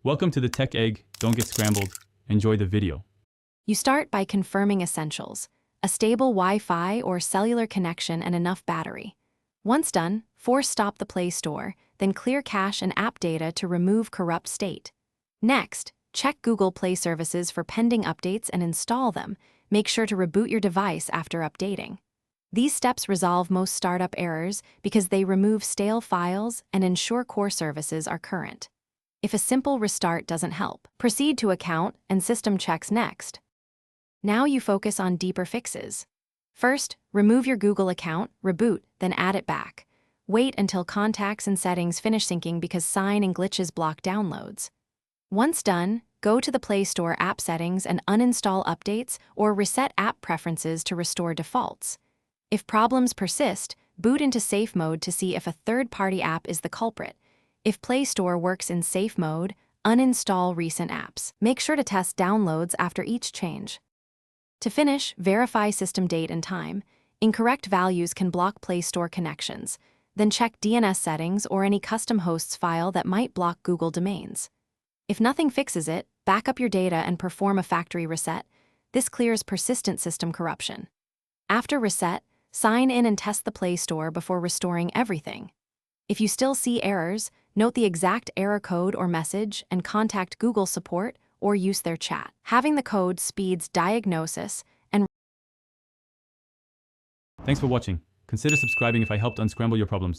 Welcome to the Tech Egg. Don't get scrambled. Enjoy the video. You start by confirming essentials: a stable Wi-Fi or cellular connection and enough battery. Once done, force stop the Play Store, then clear cache and app data to remove corrupt state. Next, check Google Play services for pending updates and install them. Make sure to reboot your device after updating. These steps resolve most startup errors because they remove stale files and ensure core services are current. If a simple restart doesn't help, proceed to account and system checks next. Now you focus on deeper fixes. First, remove your Google account, reboot, then add it back. Wait until contacts and settings finish syncing because sign and glitches block downloads. Once done, go to the Play Store app settings and uninstall updates or reset app preferences to restore defaults. If problems persist, boot into safe mode to see if a third-party app is the culprit. If Play Store works in safe mode, uninstall recent apps. Make sure to test downloads after each change. To finish, verify system date and time. Incorrect values can block Play Store connections. Then check DNS settings or any custom hosts file that might block Google domains. If nothing fixes it, back up your data and perform a factory reset. This clears persistent system corruption. After reset, sign in and test the Play Store before restoring everything. If you still see errors, note the exact error code or message and contact Google support or use their chat. Having the code speeds diagnosis and... Thanks for watching. Consider subscribing if I helped unscramble your problems.